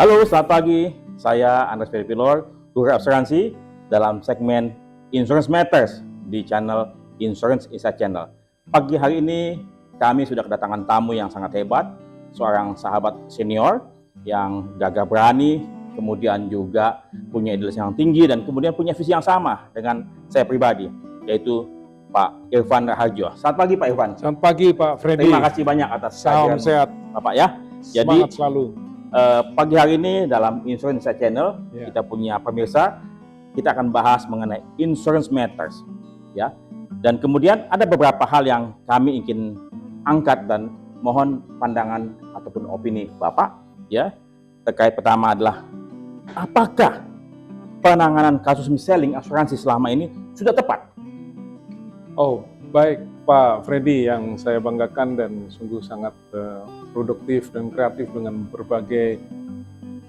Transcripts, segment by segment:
Halo, selamat pagi. Saya Andres Pilor, guru asuransi dalam segmen Insurance Matters di channel Insurance Insight Channel. Pagi hari ini kami sudah kedatangan tamu yang sangat hebat, seorang sahabat senior yang gagah berani, kemudian juga punya idealisme yang tinggi dan kemudian punya visi yang sama dengan saya pribadi, yaitu Pak Irfan Raharjo. Selamat pagi Pak Irfan. Selamat pagi Pak Freddy. Terima kasih banyak atas Salam sehat Bapak ya. Semangat selalu. Pagi hari ini dalam Insurance Insight Channel Ya. kita punya pemirsa, kita akan bahas mengenai Insurance Matters ya. Dan kemudian ada beberapa hal yang kami ingin angkat dan mohon pandangan ataupun opini Bapak ya. Terkait pertama adalah apakah penanganan kasus mis-selling asuransi selama ini sudah tepat? Oh, baik Pak Freddy, yang saya banggakan dan sungguh sangat produktif dan kreatif dengan berbagai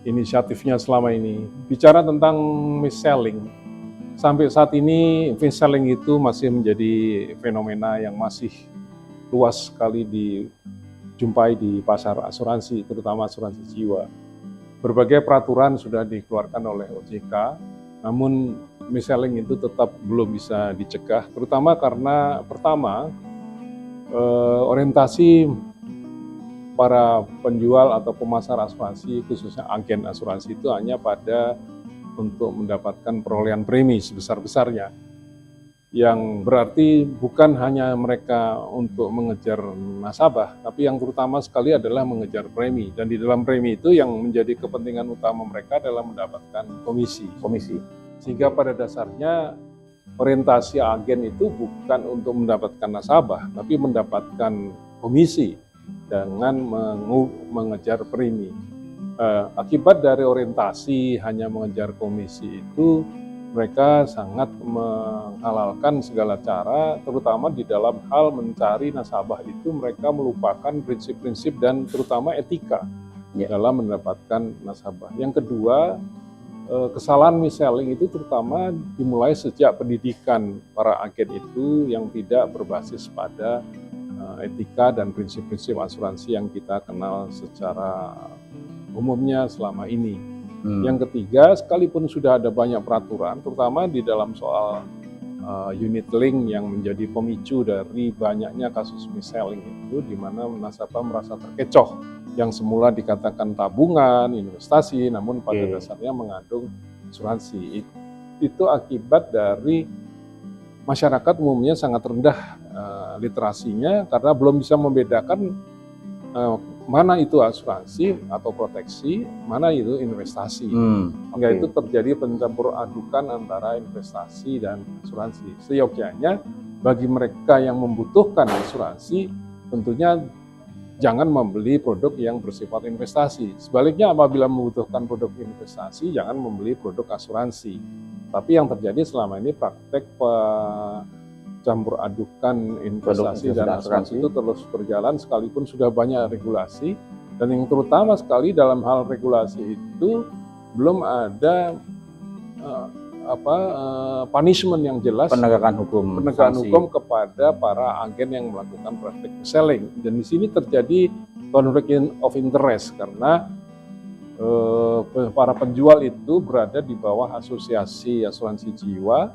inisiatifnya selama ini. Bicara tentang mis-selling, sampai saat ini mis-selling itu masih menjadi fenomena yang masih luas sekali dijumpai di pasar asuransi, terutama asuransi jiwa. Berbagai peraturan sudah dikeluarkan oleh OJK, namun mis-selling itu tetap belum bisa dicegah, terutama karena pertama, orientasi para penjual atau pemasar asuransi, khususnya agen asuransi itu hanya pada untuk mendapatkan perolehan premi sebesar-besarnya. Yang berarti bukan hanya mereka untuk mengejar nasabah, tapi yang terutama sekali adalah mengejar premi. Dan di dalam premi itu yang menjadi kepentingan utama mereka adalah mendapatkan komisi. Sehingga pada dasarnya orientasi agen itu bukan untuk mendapatkan nasabah, tapi mendapatkan komisi dengan mengejar premi. Akibat dari orientasi hanya mengejar komisi itu, mereka sangat menghalalkan segala cara, terutama di dalam hal mencari nasabah itu mereka melupakan prinsip-prinsip dan terutama etika dalam mendapatkan nasabah. Yang kedua, kesalahan mis-selling itu terutama dimulai sejak pendidikan para agen itu yang tidak berbasis pada etika dan prinsip-prinsip asuransi yang kita kenal secara umumnya selama ini. Yang ketiga, sekalipun sudah ada banyak peraturan, terutama di dalam soal unit link yang menjadi pemicu dari banyaknya kasus mis-selling itu, di mana nasabah merasa terkecoh. Yang semula dikatakan tabungan, investasi, namun pada dasarnya mengandung asuransi. Itu akibat dari masyarakat umumnya sangat rendah literasinya karena belum bisa membedakan mana itu asuransi atau proteksi, mana itu investasi. Sehingga itu terjadi pencampur adukan antara investasi dan asuransi. Seyogyanya bagi mereka yang membutuhkan asuransi, tentunya jangan membeli produk yang bersifat investasi. Sebaliknya apabila membutuhkan produk investasi, jangan membeli produk asuransi. Tapi yang terjadi selama ini praktek campur adukan investasi dan asuransi itu terus berjalan sekalipun sudah banyak regulasi, dan yang terutama sekali dalam hal regulasi itu belum ada punishment yang jelas, penegakan hukum kepada para agen yang melakukan praktik mis-selling. Dan di sini terjadi conflict of interest karena para penjual itu berada di bawah asosiasi asuransi jiwa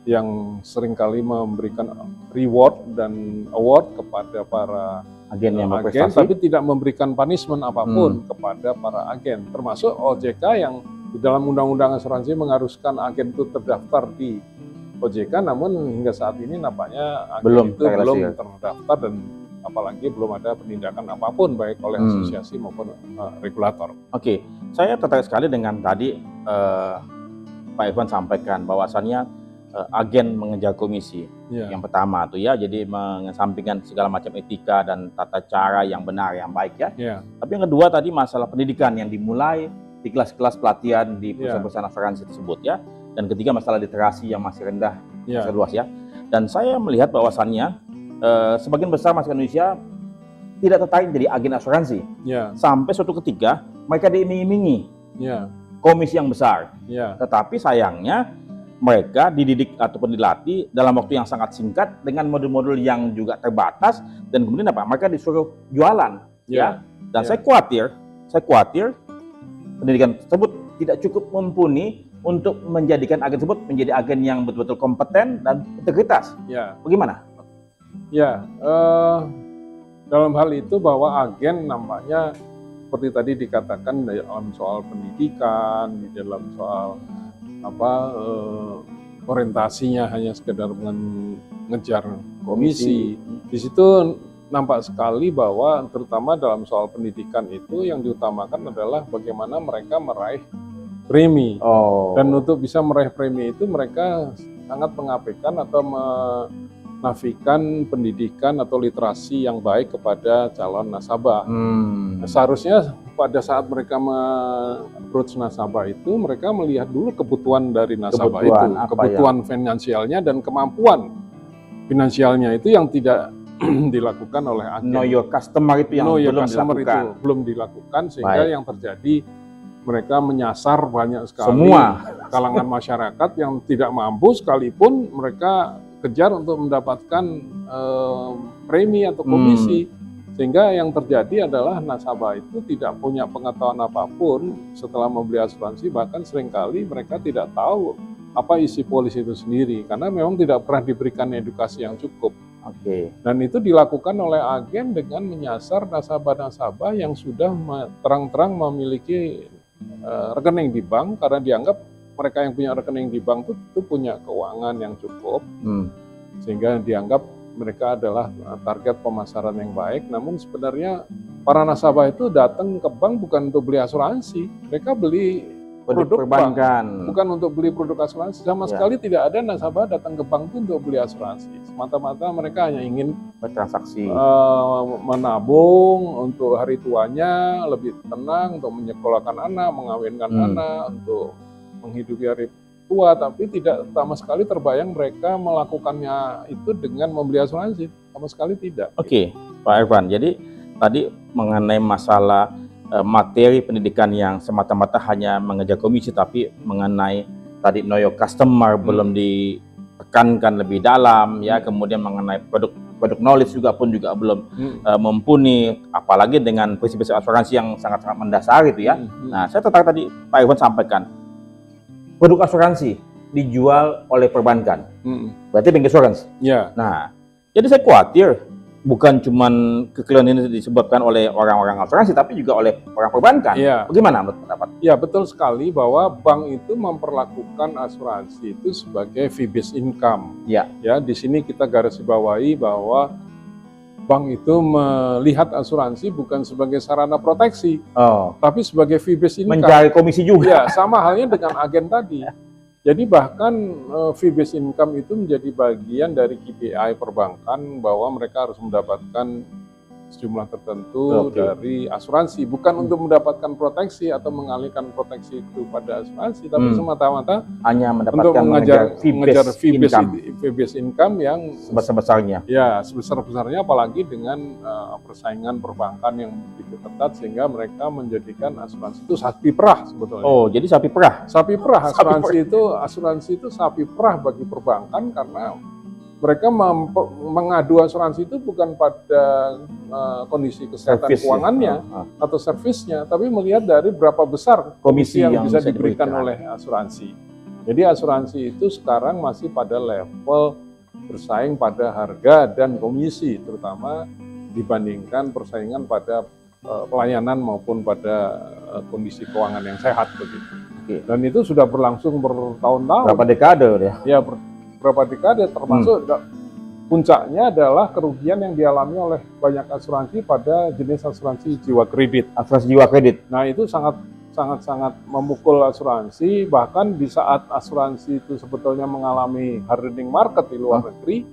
yang seringkali memberikan reward dan award kepada para agen yang berprestasi, tapi tidak memberikan punishment apapun kepada para agen, termasuk OJK yang di dalam undang-undang asuransi mengharuskan agen itu terdaftar di OJK, namun hingga saat ini nampaknya agen belum terdaftar dan apalagi belum ada penindakan apapun baik oleh asosiasi maupun regulator. Oke, saya tertarik sekali dengan tadi Pak Irfan sampaikan bahwasannya agen mengejar komisi. Yang pertama tuh ya, jadi mengesampingkan segala macam etika dan tata cara yang benar, yang baik ya. Tapi yang kedua tadi masalah pendidikan yang dimulai di kelas-kelas pelatihan di perusahaan-perusahaan asuransi tersebut ya. Dan ketiga masalah literasi yang masih rendah, masih luas ya. Dan saya melihat bahwasannya sebagian besar masyarakat Indonesia tidak tertarik jadi agen asuransi. Sampai suatu ketika mereka diiming-imingi komisi yang besar. Tetapi sayangnya mereka dididik ataupun dilatih dalam waktu yang sangat singkat dengan modul-modul yang juga terbatas, dan kemudian apa? Mereka disuruh jualan, ya. Dan saya khawatir pendidikan tersebut tidak cukup mumpuni untuk menjadikan agen tersebut menjadi agen yang betul-betul kompeten dan integritas. Ya. Bagaimana? Ya, dalam hal itu bahwa agen nampaknya seperti tadi dikatakan dalam soal pendidikan, di dalam soal orientasinya hanya sekedar mengejar komisi. Di situ nampak sekali bahwa terutama dalam soal pendidikan itu yang diutamakan adalah bagaimana mereka meraih premi. Dan untuk bisa meraih premi itu mereka sangat mengabaikan atau menafikan pendidikan atau literasi yang baik kepada calon nasabah. Seharusnya pada saat mereka approach nasabah itu, mereka melihat dulu kebutuhan dari nasabah kebutuhan finansialnya dan kemampuan finansialnya itu yang tidak dilakukan oleh agen. Know your customer itu yang belum dilakukan sehingga yang terjadi mereka menyasar banyak sekali semua kalangan masyarakat yang tidak mampu sekalipun mereka kejar untuk mendapatkan premi atau komisi. Sehingga yang terjadi adalah nasabah itu tidak punya pengetahuan apapun setelah membeli asuransi, bahkan seringkali mereka tidak tahu apa isi polis itu sendiri karena memang tidak pernah diberikan edukasi yang cukup. Dan itu dilakukan oleh agen dengan menyasar nasabah-nasabah yang sudah terang-terang memiliki rekening di bank karena dianggap mereka yang punya rekening di bank itu punya keuangan yang cukup, sehingga dianggap mereka adalah target pemasaran yang baik. Namun sebenarnya para nasabah itu datang ke bank bukan untuk beli asuransi, mereka beli produk perbankan, bukan untuk beli produk asuransi. Sama sekali tidak ada nasabah datang ke bank itu untuk beli asuransi. Semata-mata mereka hanya ingin bertransaksi, menabung untuk hari tuanya, lebih tenang untuk menyekolahkan anak, mengawinkan anak, untuk menghidupi hari tua, tapi tidak sama sekali terbayang mereka melakukannya itu dengan membeli asuransi, sama sekali tidak. Pak Irfan, jadi tadi mengenai masalah materi pendidikan yang semata-mata hanya mengejar komisi, tapi mengenai tadi know your customer belum ditekankan lebih dalam, ya, kemudian mengenai produk knowledge juga belum mumpuni, apalagi dengan prinsip-prinsip asuransi yang sangat-sangat mendasar itu ya. Nah, saya tertarik tadi Pak Irfan sampaikan produk asuransi dijual oleh perbankan, berarti bank insurance. Nah, jadi saya khawatir bukan cuma kekeliruan ini disebabkan oleh orang-orang asuransi, tapi juga oleh orang perbankan. Bagaimana menurut pendapat? Ya, betul sekali bahwa bank itu memperlakukan asuransi itu sebagai fee-based income. Ya, di sini kita garis bawahi bahwa bank itu melihat asuransi bukan sebagai sarana proteksi, tapi sebagai fee-based income. Mencari komisi juga. Ya, sama halnya dengan agen tadi. Jadi bahkan fee-based income itu menjadi bagian dari KPI perbankan bahwa mereka harus mendapatkan sejumlah tertentu dari asuransi, bukan untuk mendapatkan proteksi atau mengalihkan proteksi itu pada asuransi, tapi semata-mata hanya mendapatkan untuk mengejar fee-based income yang sebesar-besarnya. Ya, sebesar-besarnya, apalagi dengan persaingan perbankan yang begitu ketat sehingga mereka menjadikan asuransi itu sapi perah sebetulnya. Jadi sapi perah. Sapi perah, asuransi itu sapi perah bagi perbankan karena mereka mengadu asuransi itu bukan pada kondisi kesehatan keuangannya atau servisnya, tapi melihat dari berapa besar komisi yang bisa diberikan oleh asuransi. Jadi asuransi itu sekarang masih pada level bersaing pada harga dan komisi, terutama dibandingkan persaingan pada pelayanan maupun pada kondisi keuangan yang sehat begitu. Dan itu sudah berlangsung bertahun-tahun. Berapa dekade ya? Berapa dekade, termasuk puncaknya adalah kerugian yang dialami oleh banyak asuransi pada jenis asuransi jiwa kredit. Nah, itu sangat memukul asuransi, bahkan di saat asuransi itu sebetulnya mengalami hardening market di luar negeri,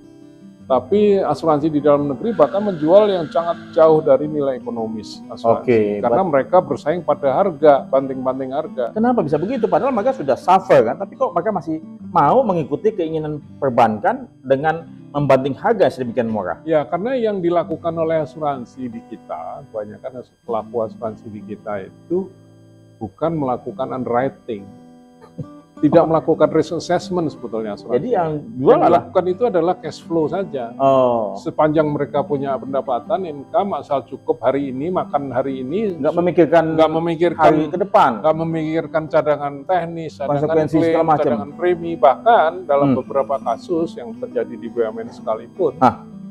tapi asuransi di dalam negeri bahkan menjual yang sangat jauh dari nilai ekonomis asuransi. Karena mereka bersaing pada harga, banting-banting harga. Kenapa bisa begitu? Padahal mereka sudah suffer kan, tapi kok mereka masih mau mengikuti keinginan perbankan dengan membanting harga sedemikian murah? Ya, karena yang dilakukan oleh asuransi di kita, kebanyakan pelaku asuransi di kita itu bukan melakukan underwriting. tidak melakukan risk assessment sebetulnya asuransi. Jadi yang jual yang dilakukan itu adalah cash flow saja. Sepanjang mereka punya pendapatan, income, asal cukup hari ini, makan hari ini, nggak memikirkan hari ke depan, nggak memikirkan cadangan teknis, cadangan klaim, macam, cadangan premi. Bahkan dalam beberapa kasus yang terjadi di BUMN sekalipun,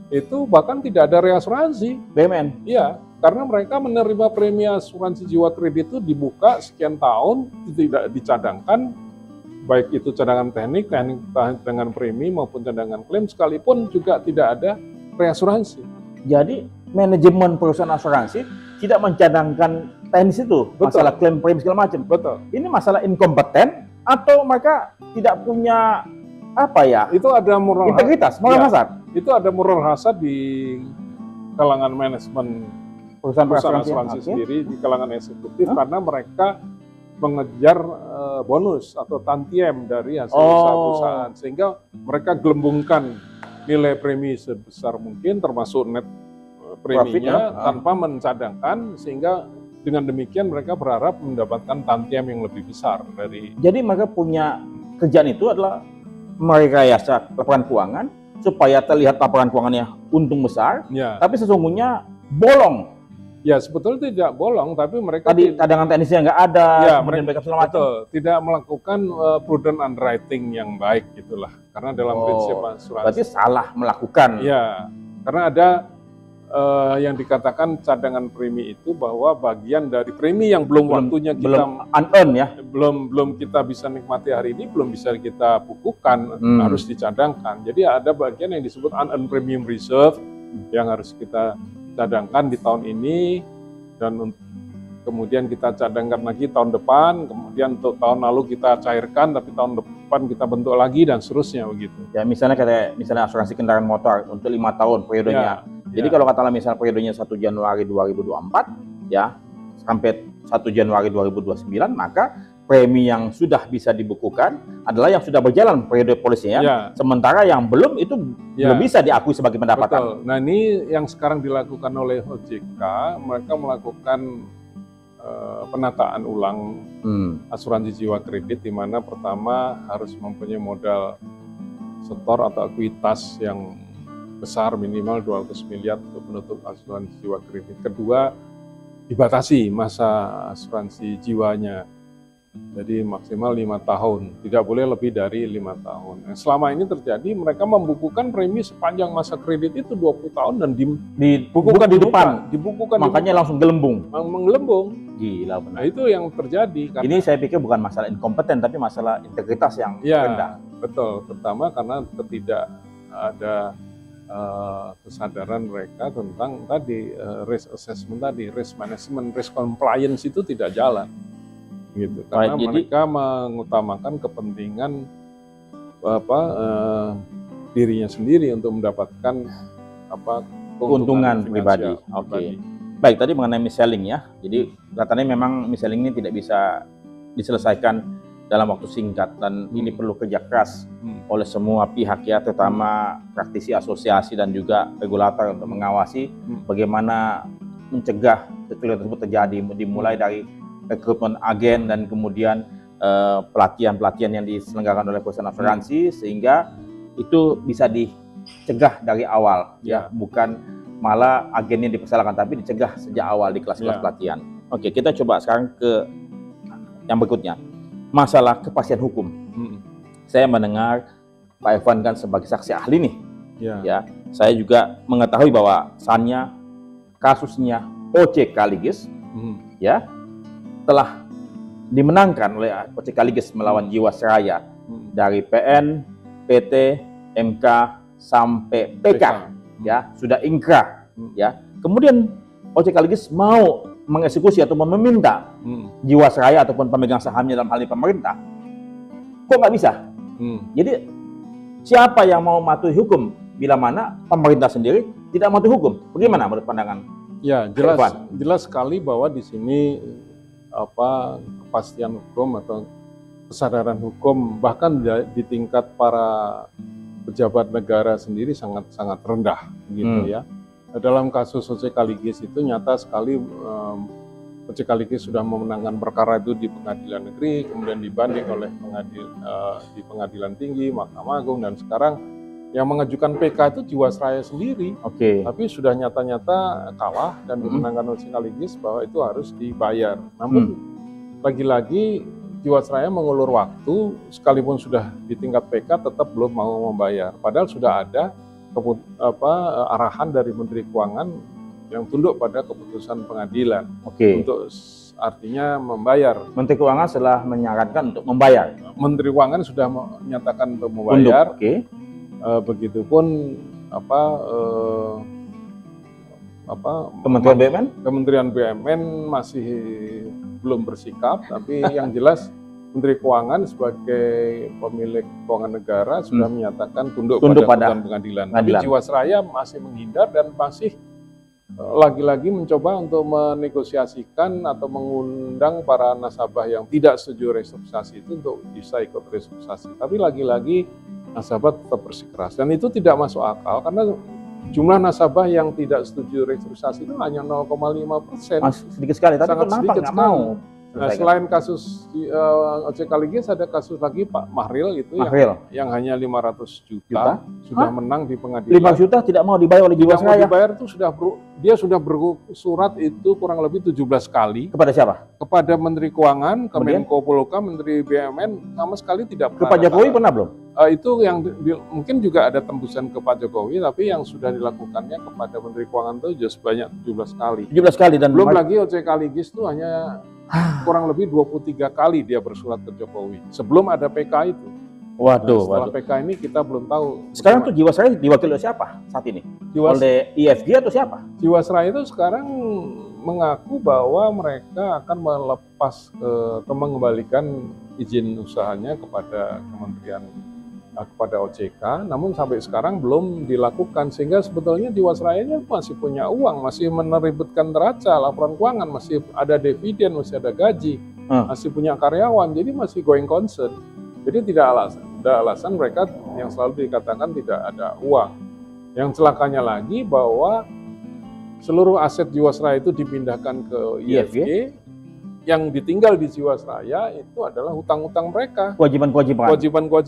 itu bahkan tidak ada reasuransi. BUMN? Iya, karena mereka menerima premi asuransi jiwa kredit itu dibuka sekian tahun, tidak dicadangkan, baik itu cadangan teknik cadangan premi maupun cadangan klaim, sekalipun juga tidak ada reasuransi. Jadi manajemen perusahaan asuransi tidak mencadangkan teknis itu. Betul. Masalah klaim premi segala macam. Betul. Ini masalah inkompeten atau mereka tidak punya apa ya? Itu ada moral integritas, moral hazard. Itu ada moral hazard di kalangan manajemen perusahaan asuransi sendiri, di kalangan eksekutif, karena mereka mengejar bonus atau tantiem dari hasil usaha perusahaan, sehingga mereka gelembungkan nilai premi sebesar mungkin termasuk net preminya tanpa mencadangkan, sehingga dengan demikian mereka berharap mendapatkan tantiem yang lebih besar dari. Jadi mereka punya kerjaan itu adalah merekayasa laporan keuangan supaya terlihat laporan keuangannya untung besar, tapi sesungguhnya bolong. Ya, sebetulnya tidak bolong, tapi mereka tadi cadangan teknisnya nggak ada, kemudian backup segala macam. Tidak melakukan prudent underwriting yang baik gitulah, karena dalam prinsip asuransi. Berarti salah melakukan. Ya, karena ada yang dikatakan cadangan premi itu bahwa bagian dari premi yang belum waktunya kita unearn ya, belum kita bisa nikmati hari ini, belum bisa kita bukukan, harus dicadangkan. Jadi ada bagian yang disebut unearned premium reserve yang harus kita cadangkan di tahun ini, dan kemudian kita cadangkan lagi tahun depan, kemudian untuk tahun lalu kita cairkan, tapi tahun depan kita bentuk lagi, dan seterusnya begitu. Ya, misalnya asuransi kendaraan motor untuk 5 tahun periodenya. Jadi kalau katakanlah misalnya periodenya 1 Januari 2024 ya sampai 1 Januari 2029, maka premi yang sudah bisa dibukukan adalah yang sudah berjalan periode polisinya, sementara yang belum itu belum bisa diakui sebagai pendapatan. Betul. Nah, ini yang sekarang dilakukan oleh OJK, mereka melakukan penataan ulang asuransi jiwa kredit, di mana pertama harus mempunyai modal setor atau ekuitas yang besar, minimal 200 miliar untuk menutup asuransi jiwa kredit. Kedua, dibatasi masa asuransi jiwanya. Jadi maksimal 5 tahun, tidak boleh lebih dari 5 tahun. Nah, selama ini terjadi mereka membukukan premi sepanjang masa kredit itu 20 tahun dan dibukukan di depan, dibukukan makanya langsung gelembung. Menggelembung. Gila benar. Nah, itu yang terjadi. Ini saya pikir bukan masalah inkompeten, tapi masalah integritas yang rendah. Betul, pertama karena tidak ada kesadaran mereka tentang tadi risk assessment tadi, risk management, risk compliance itu tidak jalan. Gitu, karena mereka mengutamakan kepentingan dirinya sendiri untuk mendapatkan keuntungan pribadi. Oke. Baik, tadi mengenai mis-selling ya. Jadi katanya memang mis-selling ini tidak bisa diselesaikan dalam waktu singkat, dan ini perlu kerja keras oleh semua pihak ya, terutama praktisi, asosiasi, dan juga regulator untuk mengawasi bagaimana mencegah kekeliruan tersebut terjadi, dimulai dari rekrutmen agen dan kemudian pelatihan-pelatihan yang diselenggarakan oleh perusahaan asuransi, sehingga itu bisa dicegah dari awal ya, bukan malah agennya dipersalahkan, tapi dicegah sejak awal di kelas-kelas pelatihan. Oke, kita coba sekarang ke yang berikutnya, masalah kepastian hukum. Saya mendengar Pak Evan kan sebagai saksi ahli nih, ya, saya juga mengetahui bahwa bahwasannya kasusnya OCK Liges ya telah dimenangkan oleh OCK Liges melawan Jiwasraya dari PN, PT, MK sampai PK ya, sudah ingkrah ya. Kemudian OCK Liges mau mengeksekusi atau meminta Jiwasraya ataupun pemegang sahamnya dalam hal ini pemerintah. Kok nggak bisa? Jadi siapa yang mau mematuhi hukum bila mana pemerintah sendiri tidak mematuhi hukum? Bagaimana menurut pandangan? Ya, jelas sekali bahwa di sini kepastian hukum atau kesadaran hukum bahkan di tingkat para pejabat negara sendiri sangat rendah gitu ya. Dalam kasus OCK Liges itu nyata sekali OJK Ligas sudah memenangkan perkara itu di pengadilan negeri, kemudian dibanding oleh di pengadilan tinggi, Mahkamah Agung, dan sekarang yang mengajukan PK itu Jiwasraya sendiri. Tapi sudah nyata-nyata kalah dan dimenangkan OJK Ligas bahwa itu harus dibayar. Namun lagi-lagi Jiwasraya mengulur waktu, sekalipun sudah di tingkat PK tetap belum mau membayar. Padahal sudah ada arahan dari Menteri Keuangan yang tunduk pada keputusan pengadilan untuk artinya membayar. Menteri Keuangan setelah menyarankan untuk membayar. Menteri Keuangan sudah menyatakan untuk membayar. Begitupun Kementerian BUMN? Kementerian BUMN masih belum bersikap, tapi yang jelas Menteri Keuangan sebagai pemilik keuangan negara sudah menyatakan tunduk pada putusan pengadilan. Tapi Jiwasraya masih menghindar dan masih lagi-lagi mencoba untuk menegosiasikan atau mengundang para nasabah yang tidak setuju restrukturisasi itu untuk bisa ikut restrukturisasi. Tapi lagi-lagi nasabah tetap bersikeras dan itu tidak masuk akal karena jumlah nasabah yang tidak setuju restrukturisasi itu hanya 0,5%. Sedikit sekali, tapi sangat kenapa nggak mau? Nah, selain kasus OJK Ligas ada kasus lagi Pak Mahril itu yang hanya 500 juta sudah menang di pengadilan. 5 juta tidak mau dibayar oleh Jiwasraya. Dibayar itu dia sudah bersurat itu kurang lebih 17 kali. Kepada siapa? Kepada Menteri Keuangan, Kemenko Polhukam, Menteri BUMN, sama sekali tidak pernah. Ke Pak Jokowi pernah belum? Itu yang mungkin juga ada tembusan ke Pak Jokowi, tapi yang sudah dilakukannya kepada Menteri Keuangan itu sudah sebanyak 17 kali. 17 kali dan belum lagi OJK Ligas itu hanya kurang lebih 23 kali dia bersurat ke Jokowi sebelum ada PK itu. Setelah PK ini kita belum tahu. Sekarang tuh Jiwasraya diwakili oleh siapa saat ini? Oleh IFG atau siapa? Jiwasraya itu sekarang mengaku bahwa mereka akan melepas atau mengembalikan izin usahanya kepada kepada OJK, namun sampai sekarang belum dilakukan sehingga sebetulnya Jiwasraya masih punya uang, masih menerbitkan neraca, laporan keuangan, masih ada dividen, masih ada gaji, masih punya karyawan, jadi masih going concern. Jadi tidak alasan mereka yang selalu dikatakan tidak ada uang. Yang celakanya lagi bahwa seluruh aset Jiwasraya itu dipindahkan ke IFG. Yang ditinggal di Jiwasraya itu adalah hutang-hutang mereka. Kewajiban-kewajiban.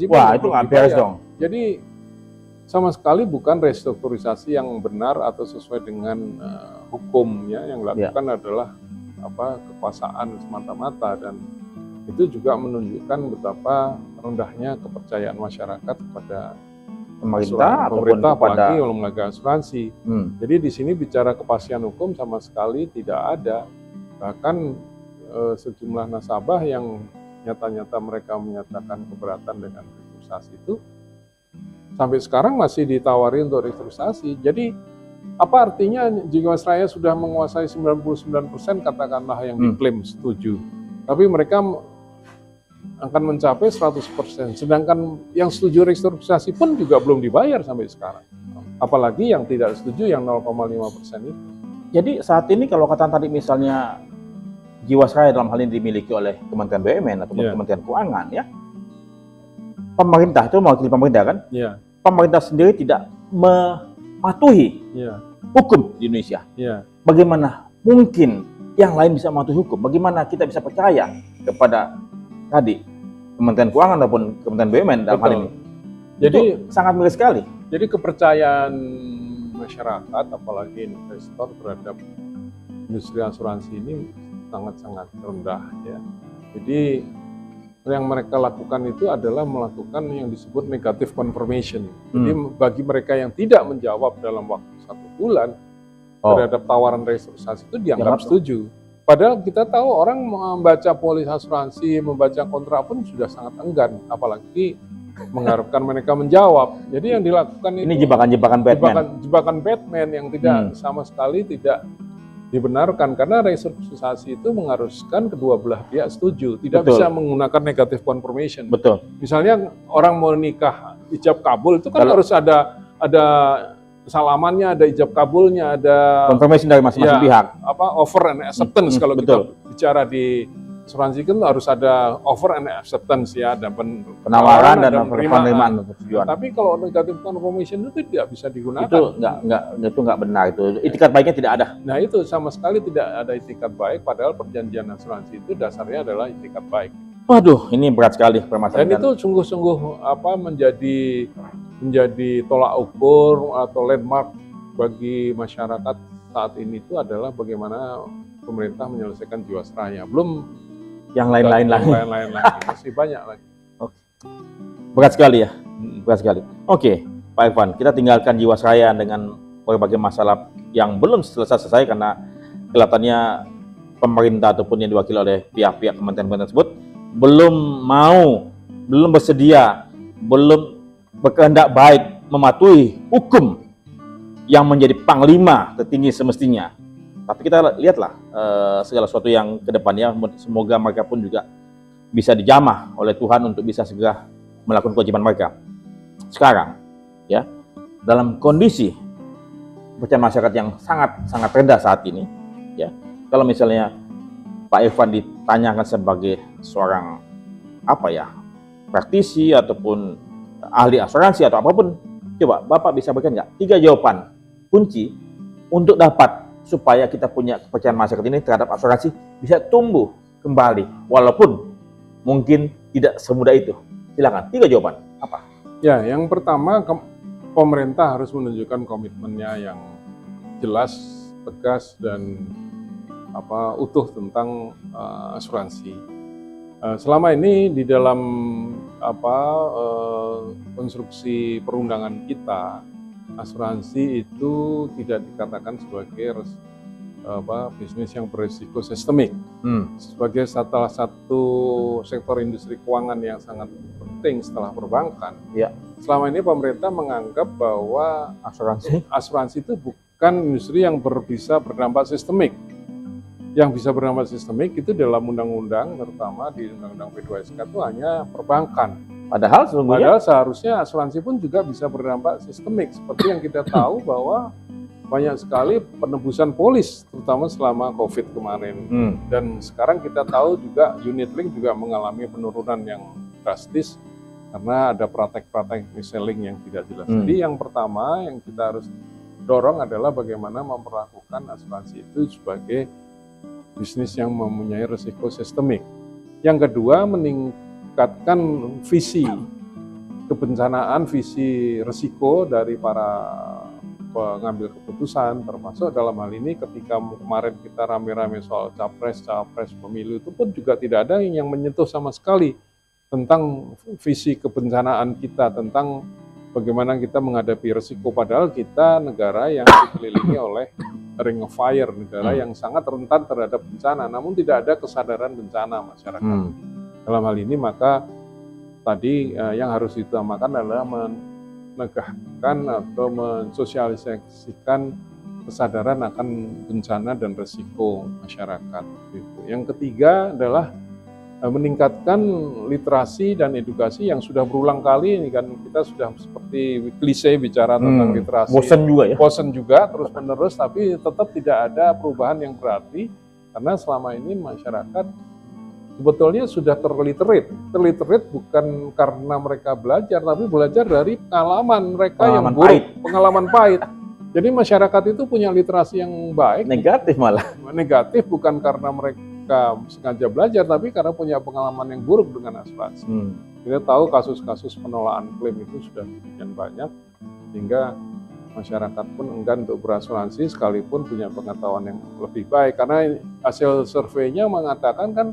Wah, itu nggak beres dong. Jadi sama sekali bukan restrukturisasi yang benar atau sesuai dengan hukum ya. Yang dilakukan adalah kekuasaan semata-mata dan itu juga menunjukkan betapa rendahnya kepercayaan masyarakat kepada pemerintah apalagi lembaga asuransi. Jadi di sini bicara kepastian hukum sama sekali tidak ada. Bahkan sejumlah nasabah yang nyata-nyata mereka menyatakan keberatan dengan restrukturisasi itu sampai sekarang masih ditawari untuk restrukturisasi. Jadi apa artinya Jiwasraya sudah menguasai 99% katakanlah yang diklaim setuju, tapi mereka akan mencapai 100%, sedangkan yang setuju restrukturisasi pun juga belum dibayar sampai sekarang. Apalagi yang tidak setuju yang 0,5% itu. Jadi saat ini kalau kata tadi misalnya Jiwasraya dalam hal ini dimiliki oleh Kementerian BUMN atau Kementerian Keuangan ya. Pemerintah itu mewakili pemerintah kan? Pemerintah sendiri tidak mematuhi hukum di Indonesia. Bagaimana mungkin yang lain bisa mematuhi hukum? Bagaimana kita bisa percaya kepada tadi Kementerian Keuangan ataupun Kementerian BUMN dalam hal ini? Jadi itu sangat miris sekali. Jadi kepercayaan masyarakat apalagi investor terhadap industri asuransi ini sangat-sangat rendah ya. Jadi yang mereka lakukan itu adalah melakukan yang disebut negative confirmation. Jadi bagi mereka yang tidak menjawab dalam waktu 1 bulan terhadap tawaran restrukturisasi itu dianggap setuju. Padahal kita tahu orang membaca polis asuransi, membaca kontrak pun sudah sangat enggan, apalagi mengharapkan mereka menjawab. Jadi yang dilakukan ini jebakan-jebakan Batman. Jebakan Batman yang tidak sama sekali tidak dibenarkan karena restrukturisasi itu mengharuskan kedua belah pihak setuju, tidak bisa menggunakan negative confirmation. Misalnya orang mau nikah ijab kabul itu kan harus ada salamannya, ada ijab kabulnya, ada confirmation dari masing-masing pihak. Offer and acceptance kalau kita bicara di asuransi kan harus ada offer and acceptance ya, ada penawaran dan penerimaan. Tapi kalau negative confirmation itu tidak bisa digunakan. Itu nggak benar, itu itikat baiknya tidak ada. Nah itu sama sekali tidak ada itikat baik, padahal perjanjian asuransi itu dasarnya adalah itikat baik. Waduh, ini berat sekali permasalahan. Dan itu sungguh-sungguh menjadi tolak ukur atau landmark bagi masyarakat saat ini itu adalah bagaimana pemerintah menyelesaikan Jiwasraya. Belum yang lain-lain lagi. Masih banyak lagi. Berat sekali ya, berat sekali. Oke, Pak Irfan, kita tinggalkan Jiwasraya dengan berbagai masalah yang belum selesai karena kelihatannya pemerintah ataupun yang diwakili oleh pihak-pihak kementerian tersebut belum bersedia, belum berkehendak baik mematuhi hukum yang menjadi panglima tertinggi semestinya. Tapi kita lihatlah segala sesuatu yang kedepannya, semoga mereka pun juga bisa dijamah oleh Tuhan untuk bisa segera melakukan kewajiban mereka. Sekarang, ya, dalam kondisi kepercayaan masyarakat yang sangat rendah saat ini, ya, kalau misalnya Pak Irfan ditanyakan sebagai seorang praktisi ataupun ahli asuransi atau apapun, coba Bapak bisa berikan nggak 3 jawaban kunci untuk dapat supaya kita punya kepercayaan masyarakat ini terhadap asuransi bisa tumbuh kembali, walaupun mungkin tidak semudah itu. Silakan, 3 jawaban. Apa? Ya, yang pertama, pemerintah harus menunjukkan komitmennya yang jelas, tegas, dan utuh tentang asuransi. Selama ini di dalam konstruksi perundangan kita, asuransi itu tidak dikatakan sebagai bisnis yang berisiko sistemik. Sebagai salah satu sektor industri keuangan yang sangat penting setelah perbankan. Ya. Selama ini pemerintah menganggap bahwa asuransi itu bukan industri yang bisa berdampak sistemik. Yang bisa berdampak sistemik itu dalam undang-undang, terutama di Undang-Undang P2SK itu hanya perbankan. Padahal seharusnya asuransi pun juga bisa berdampak sistemik. Seperti yang kita tahu bahwa banyak sekali penebusan polis, terutama selama COVID kemarin. Dan sekarang kita tahu juga unit link juga mengalami penurunan yang drastis karena ada praktek-praktek mis-selling yang tidak jelas. Jadi yang pertama yang kita harus dorong adalah bagaimana memperlakukan asuransi itu sebagai bisnis yang mempunyai risiko sistemik. Yang kedua, meningkatkan visi kebencanaan, visi risiko dari para pengambil keputusan, termasuk dalam hal ini ketika kemarin kita rame-rame soal capres pemilu itu pun juga tidak ada yang menyentuh sama sekali tentang visi kebencanaan kita, tentang bagaimana kita menghadapi risiko, padahal kita negara yang dikelilingi oleh ring of fire, negara yang sangat rentan terhadap bencana, namun tidak ada kesadaran bencana masyarakat. Dalam hal ini maka tadi yang harus diutamakan adalah menegakkan atau mensosialisasikan kesadaran akan bencana dan risiko masyarakat. Yang ketiga adalah meningkatkan literasi dan edukasi yang sudah berulang kali ini kan kita sudah seperti klise bicara tentang literasi. Bosan juga terus-menerus, tapi tetap tidak ada perubahan yang berarti karena selama ini masyarakat sebetulnya sudah terliterate. Terliterate bukan karena mereka belajar, tapi belajar dari pengalaman mereka yang buruk, pengalaman pahit. Jadi masyarakat itu punya literasi yang baik. Negatif malah. Negatif bukan karena mereka sengaja belajar, tapi karena punya pengalaman yang buruk dengan asuransi. Kita tahu kasus-kasus penolakan klaim itu sudah demikian banyak, sehingga masyarakat pun enggan untuk berasuransi sekalipun punya pengetahuan yang lebih baik. Karena hasil surveinya mengatakan kan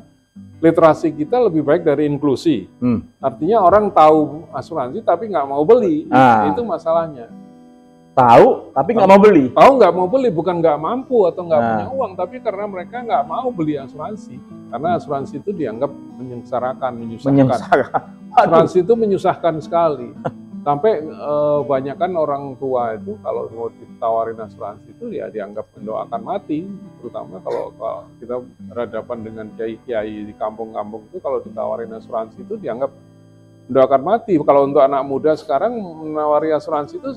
literasi kita lebih baik dari inklusi. Artinya orang tahu asuransi tapi nggak mau beli, itu masalahnya. Tahu tapi nggak mau beli. Tahu nggak mau beli, bukan nggak mampu atau nggak punya uang, tapi karena mereka nggak mau beli asuransi. Karena asuransi itu dianggap menyusahkan. Asuransi itu menyusahkan sekali. Sampai banyakkan orang tua itu kalau mau ditawarin asuransi itu ya dianggap mendoakan mati. Terutama kalau kita berhadapan dengan kiai-kiai di kampung-kampung itu kalau ditawarin asuransi itu dianggap mendoakan mati. Kalau untuk anak muda sekarang menawari asuransi itu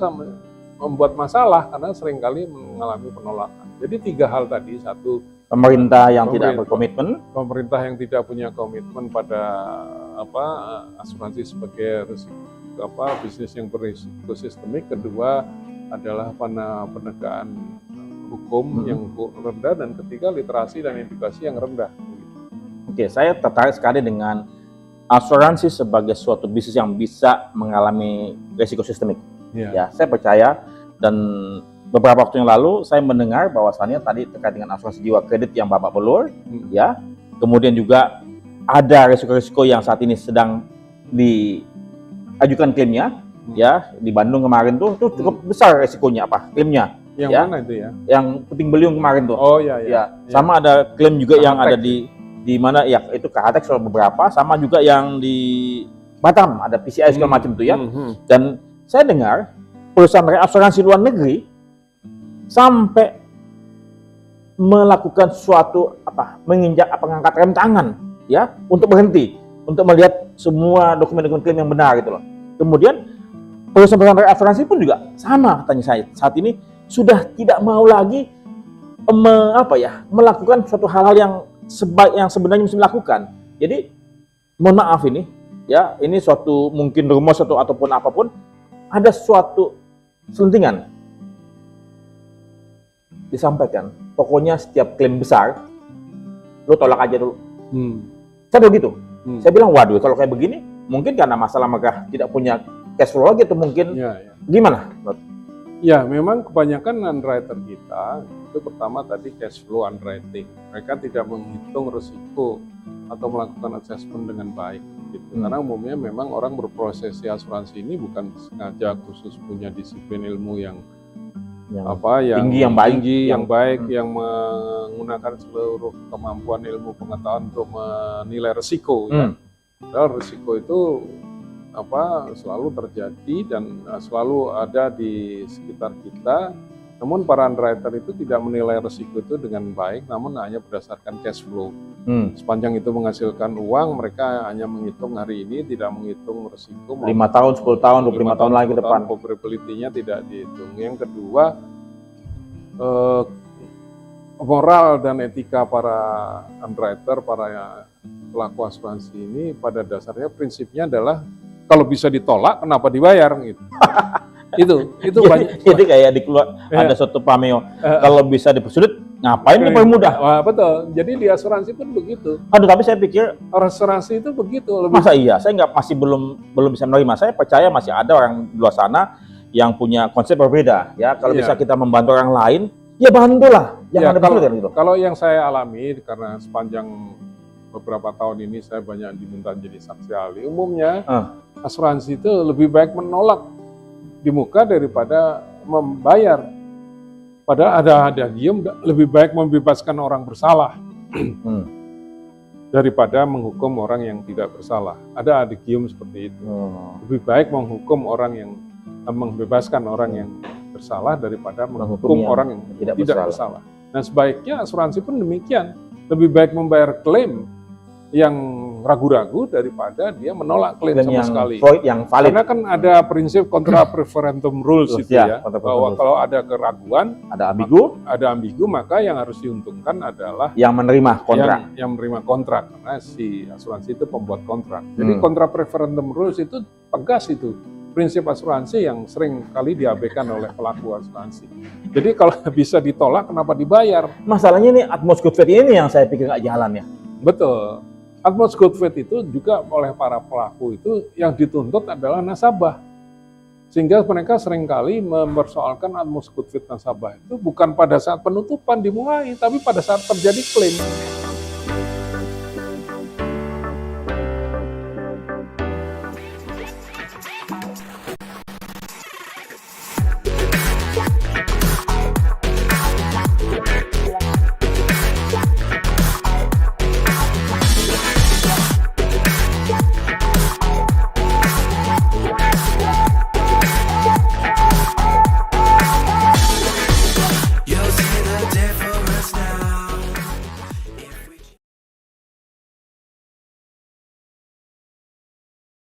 membuat masalah karena seringkali mengalami penolakan. Jadi 3 hal tadi, 1 pemerintah yang tidak berkomitmen, pemerintah yang tidak punya komitmen pada asuransi sebagai bisnis yang berisiko sistemik. Kedua adalah penegakan hukum yang rendah, dan ketiga literasi dan edukasi yang rendah. Oke, saya tertarik sekali dengan asuransi sebagai suatu bisnis yang bisa mengalami risiko sistemik. Ya, saya percaya, dan beberapa waktu yang lalu saya mendengar bahwasannya tadi terkait dengan asuransi jiwa kredit yang Bapak pelur, ya, kemudian juga ada risiko-risiko yang saat ini sedang diajukan klaimnya, ya, di Bandung kemarin tuh cukup besar risikonya klaimnya. Yang ya, mana itu ya? Yang Puting Beliung kemarin tuh. Oh ya. Sama ada klaim juga yang ada di mana ya, itu Kahatek soal beberapa, sama juga yang di Batam ada PCI segala macam tuh ya. Dan saya dengar perusahaan asuransi luar negeri sampai melakukan suatu mengangkat rem tangan ya untuk berhenti, untuk melihat semua dokumen-dokumen klaim yang benar gitu loh. Kemudian perusahaan asuransi pun juga sama, katanya saya saat ini sudah tidak mau lagi melakukan suatu hal-hal yang sebenarnya mesti dilakukan. Jadi mohon maaf ini ya, ini suatu mungkin rumus ataupun apapun, ada suatu selentingan disampaikan, pokoknya setiap klaim besar lo tolak aja dulu. Saya begitu. Saya bilang, waduh, kalau kayak begini mungkin karena masalah mereka tidak punya cash flow lagi, atau mungkin gimana? Ya, memang kebanyakan underwriter kita itu pertama tadi cash flow underwriting. Mereka tidak menghitung risiko atau melakukan assessment dengan baik gitu. Karena umumnya memang orang berprofesi asuransi ini bukan sengaja khusus punya disiplin ilmu yang tinggi, yang baik, yang menggunakan seluruh kemampuan ilmu pengetahuan untuk menilai risiko. Padahal risiko itu selalu terjadi dan selalu ada di sekitar kita. Namun para underwriter itu tidak menilai risiko itu dengan baik, namun hanya berdasarkan cash flow. Sepanjang itu menghasilkan uang, mereka hanya menghitung hari ini, tidak menghitung risiko. 5 tahun, 10 tahun, 25 tahun lagi ke depan. Probability-nya tidak dihitung. Yang kedua, moral dan etika para underwriter, para pelaku asuransi ini pada dasarnya prinsipnya adalah kalau bisa ditolak, kenapa dibayar gitu. itu banyak. Jadi kayak ada suatu pameo, kalau bisa dipersulit, ngapain dipermudah? Wah, betul. Jadi di asuransi pun begitu. Aduh, tapi saya pikir asuransi itu begitu. Masa iya? Saya belum bisa menerima. Saya percaya masih ada orang di luar sana yang punya konsep berbeda. Ya, kalau bisa kita membantu orang lain, ya bantulah. Kalau yang saya alami, karena sepanjang beberapa tahun ini saya banyak diminta jadi saksi ahli. Umumnya asuransi itu lebih baik menolak di muka daripada membayar. Padahal ada diem, lebih baik membebaskan orang bersalah daripada menghukum orang yang tidak bersalah. Ada adigium seperti itu. Lebih baik membebaskan orang yang bersalah daripada menghukum orang yang tidak bersalah. Nah, sebaiknya asuransi pun demikian. Lebih baik membayar klaim yang ragu-ragu daripada dia menolak klaim sama sekali. Yang valid. Karena kan ada prinsip contra preferentum rules itu ya, bahwa kalau ada keraguan, ada ambigu, maka yang harus diuntungkan adalah yang menerima kontrak. Yang menerima kontrak, karena si asuransi itu pembuat kontrak. Jadi contra preferentum rules itu tegas itu. Prinsip asuransi yang sering kali diabaikan oleh pelaku asuransi. Jadi kalau bisa ditolak, kenapa dibayar? Masalahnya ini Atmos Good Faith ini yang saya pikir nggak jalan ya. Betul. Atmos Good Faith itu juga oleh para pelaku itu yang dituntut adalah nasabah. Sehingga mereka seringkali mempersoalkan Atmos Good Faith nasabah itu bukan pada saat penutupan dimulai, tapi pada saat terjadi klaim.